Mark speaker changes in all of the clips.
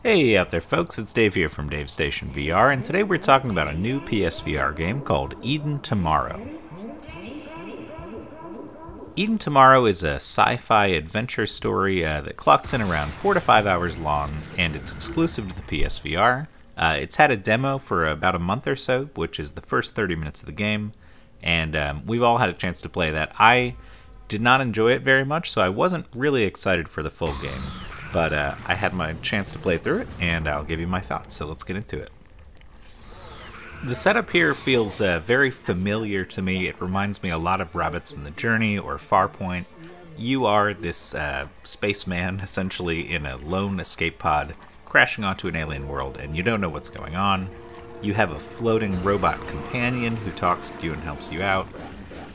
Speaker 1: Hey out there folks, it's Dave here from Davestation VR, and today we're talking about a new PSVR game called Eden Tomorrow. Eden Tomorrow is a sci-fi adventure story that clocks in around 4 to 5 hours long, and it's exclusive to the PSVR. It's had a demo for about a month or so, which is the first 30 minutes of the game, and we've all had a chance to play that. I did not enjoy it very much, so I wasn't really excited for the full game. But I had my chance to play through it, and I'll give you my thoughts, so let's get into it. The setup here feels very familiar to me. It reminds me a lot of Rabbits in the Journey or Farpoint. You are this spaceman, essentially in a lone escape pod, crashing onto an alien world, and you don't know what's going on. You have a floating robot companion who talks to you and helps you out.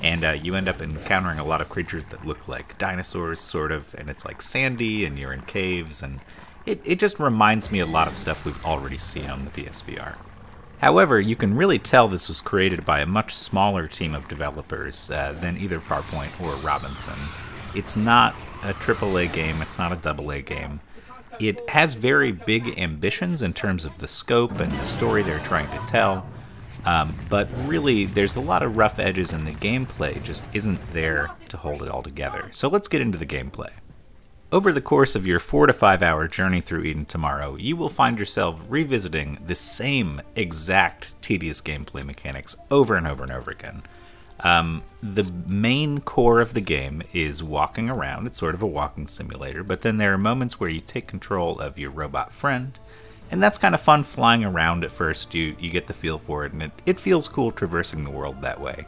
Speaker 1: And you end up encountering a lot of creatures that look like dinosaurs, sort of, and it's like sandy, and you're in caves, and it just reminds me a lot of stuff we've already seen on the PSVR. However, you can really tell this was created by a much smaller team of developers than either Farpoint or Robinson. It's not a AAA game, it's not a AA game. It has very big ambitions in terms of the scope and the story they're trying to tell. But really, there's a lot of rough edges, and the gameplay just isn't there to hold it all together. So let's get into the gameplay. Over the course of your 4 to 5 hour journey through Eden Tomorrow, you will find yourself revisiting the same exact tedious gameplay mechanics over and over and over again. The main core of the game is walking around. It's sort of a walking simulator, but then there are moments where you take control of your robot friend. And that's kind of fun flying around at first. You get the feel for it, and it feels cool traversing the world that way.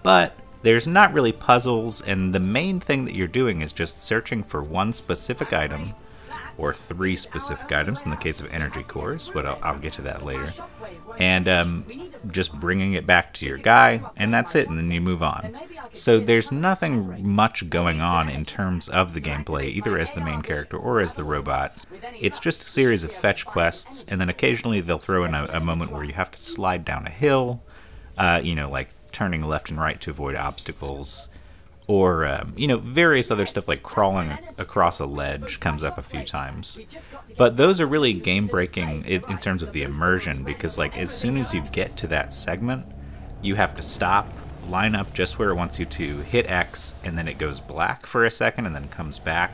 Speaker 1: But there's not really puzzles, and the main thing that you're doing is just searching for one specific item, or 3 specific items in the case of energy cores, but I'll get to that later, and just bringing it back to your guy, and that's it, and then you move on. So there's nothing much going on in terms of the gameplay, either as the main character or as the robot. It's just a series of fetch quests, and then occasionally they'll throw in a moment where you have to slide down a hill, like turning left and right to avoid obstacles, or, various other stuff like crawling across a ledge comes up a few times. But those are really game-breaking in terms of the immersion, because, as soon as you get to that segment, you have to stop, line up just where it wants you to, hit X, and then it goes black for a second and then comes back,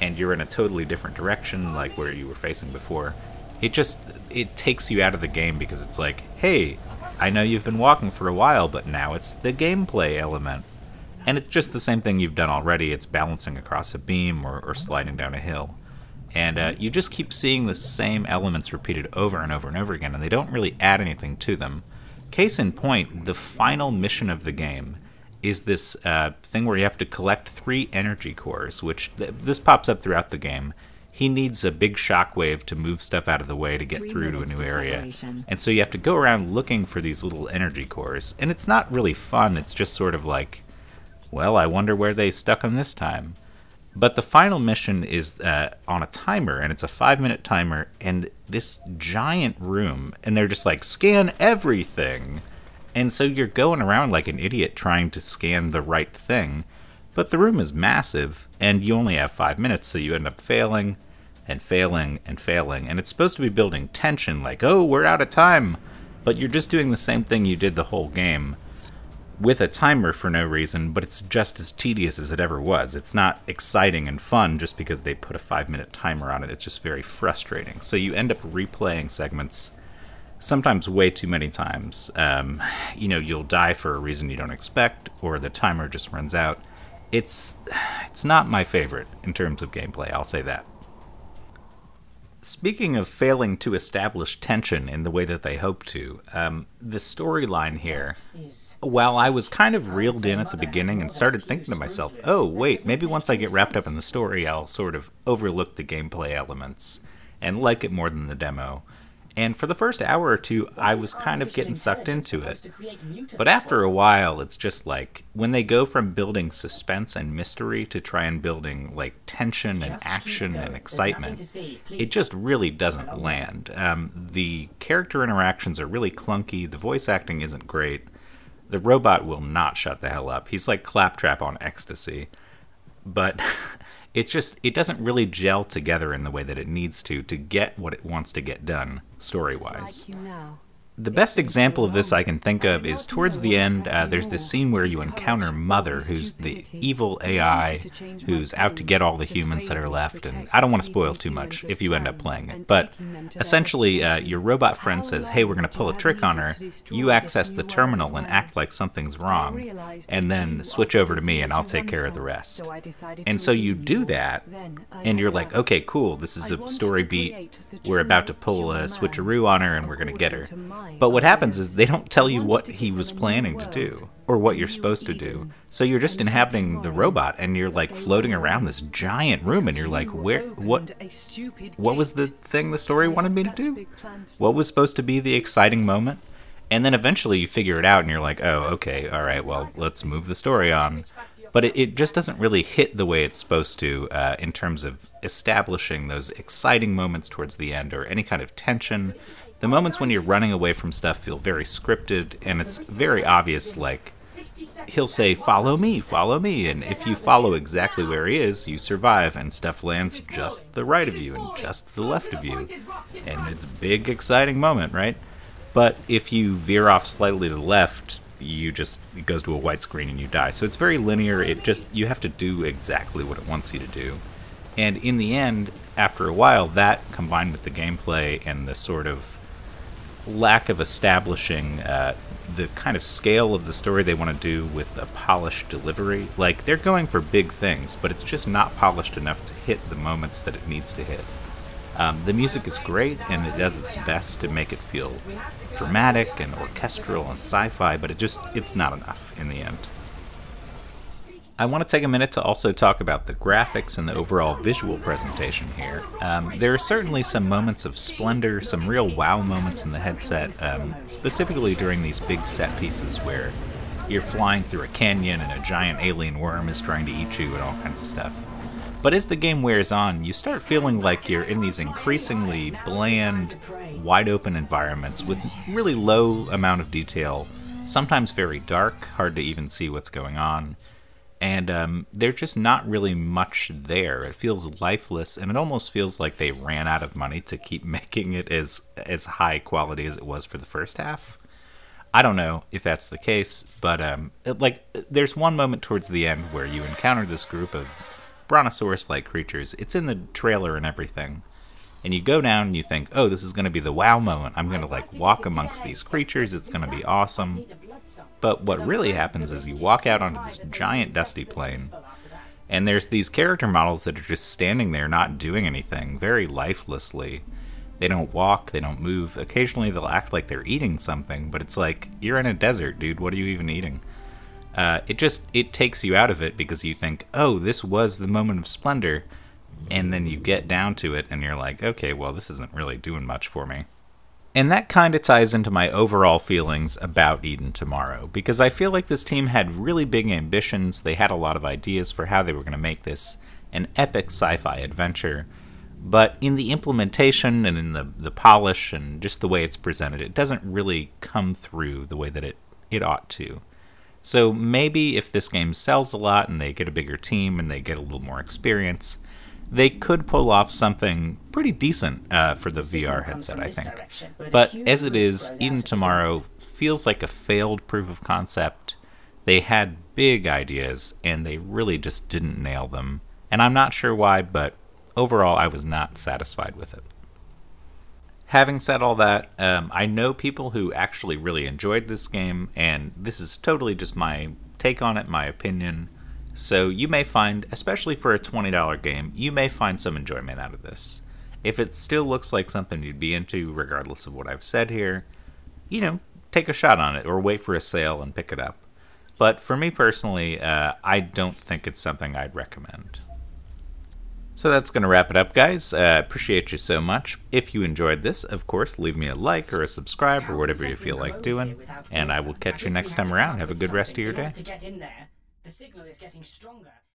Speaker 1: and you're in a totally different direction, like where you were facing before. It takes you out of the game, because it's like, hey, I know you've been walking for a while, but now it's the gameplay element. And it's just the same thing you've done already. It's balancing across a beam or sliding down a hill. And you just keep seeing the same elements repeated over and over and over again, and they don't really add anything to them. Case in point, the final mission of the game is this thing where you have to collect 3 energy cores, which this pops up throughout the game. He needs a big shockwave to move stuff out of the way to get through to a new area. And so you have to go around looking for these little energy cores. And it's not really fun, it's just sort of like, well, I wonder where they stuck them this time. But the final mission is on a timer, and it's a 5-minute timer, and this giant room, and they're just like, scan everything. And so you're going around like an idiot trying to scan the right thing, but the room is massive, and you only have 5 minutes, so you end up failing, and failing, and failing. And it's supposed to be building tension, like, oh, we're out of time, but you're just doing the same thing you did the whole game, with a timer for no reason, but it's just as tedious as it ever was. It's not exciting and fun just because they put a 5-minute timer on it. It's just very frustrating. So you end up replaying segments, sometimes way too many times. You'll die for a reason you don't expect, or the timer just runs out. It's not my favorite in terms of gameplay, I'll say that. Speaking of failing to establish tension in the way that they hope to, the storyline here, while I was kind of reeled in at the beginning and started thinking to myself, oh, wait, maybe once I get wrapped up in the story, I'll sort of overlook the gameplay elements and like it more than the demo. And for the first hour or two, I was kind of getting sucked into it. But after a while, it's just like, when they go from building suspense and mystery to try and building, tension and action and excitement, it just really doesn't land. The character interactions are really clunky, the voice acting isn't great, the robot will not shut the hell up. He's like Claptrap on ecstasy. But it doesn't really gel together in the way that it needs to get what it wants to get done story-wise. The best example of this I can think of is towards the end, there's this scene where you encounter Mother, who's the evil AI who's out to get all the humans that are left, and I don't want to spoil too much if you end up playing it, but essentially your robot friend says, hey, we're going to pull a trick on her, you access the terminal and act like something's wrong, and then switch over to me and I'll take care of the rest. And so you do that, and you're like, okay, cool, this is a story beat, we're about to pull a switcheroo on her and we're going to get her. But what happens is they don't tell you what he was planning to do or what you're supposed to do. So you're just inhabiting the robot and you're like floating around this giant room and you're like, what was the thing the story wanted me to do? What was supposed to be the exciting moment? And then eventually you figure it out and you're like, oh, okay, all right, well, let's move the story on. But it just doesn't really hit the way it's supposed to in terms of establishing those exciting moments towards the end or any kind of tension. The moments when you're running away from stuff feel very scripted, and it's very obvious, like, he'll say, follow me, and if you follow exactly where he is, you survive, and stuff lands just the right of you and just the left of you. And it's a big, exciting moment, right? But if you veer off slightly to the left, it goes to a white screen and you die. So it's very linear, you have to do exactly what it wants you to do. And in the end, after a while, that combined with the gameplay and the sort of lack of establishing the kind of scale of the story they want to do with a polished delivery. Like, they're going for big things, but it's just not polished enough to hit the moments that it needs to hit. The music is great, and it does its best to make it feel dramatic and orchestral and sci-fi, but it's not enough in the end. I want to take a minute to also talk about the graphics and the overall visual presentation here. There are certainly some moments of splendor, some real wow moments in the headset, specifically during these big set pieces where you're flying through a canyon and a giant alien worm is trying to eat you and all kinds of stuff. But as the game wears on, you start feeling like you're in these increasingly bland, wide-open environments with really low amount of detail, sometimes very dark, hard to even see what's going on. And there's just not really much there. It feels lifeless, and it almost feels like they ran out of money to keep making it as high quality as it was for the first half. I don't know if that's the case, but there's one moment towards the end where you encounter this group of brontosaurus-like creatures. It's in the trailer and everything. And you go down and you think, oh, this is going to be the wow moment. I'm going to walk amongst these creatures. It's going to be awesome. But what really happens is you walk out onto this giant dusty plain, and there's these character models that are just standing there not doing anything, very lifelessly. They don't walk, they don't move. Occasionally they'll act like they're eating something, but it's like, you're in a desert, dude, what are you even eating? It takes you out of it because you think, oh, this was the moment of splendor, and then you get down to it and you're like, okay, well, this isn't really doing much for me. And that kind of ties into my overall feelings about Eden Tomorrow, because I feel like this team had really big ambitions. They had a lot of ideas for how they were going to make this an epic sci-fi adventure, but in the implementation and in the polish and just the way it's presented, it doesn't really come through the way that it ought to. So maybe if this game sells a lot and they get a bigger team and they get a little more experience, they could pull off something pretty decent for the VR headset, I think. But as it is, Eden Tomorrow feels like a failed proof of concept. They had big ideas, and they really just didn't nail them. And I'm not sure why, but overall I was not satisfied with it. Having said all that, I know people who actually really enjoyed this game, and this is totally just my take on it, my opinion. So you may find, especially for a $20 game, you may find some enjoyment out of this. If it still looks like something you'd be into, regardless of what I've said here, take a shot on it or wait for a sale and pick it up. But for me personally, I don't think it's something I'd recommend. So that's going to wrap it up, guys. Appreciate you so much. If you enjoyed this, of course, leave me a like or a subscribe or whatever you feel like doing. And I will catch you next time around. Have a good rest of your day.
Speaker 2: The signal is getting stronger.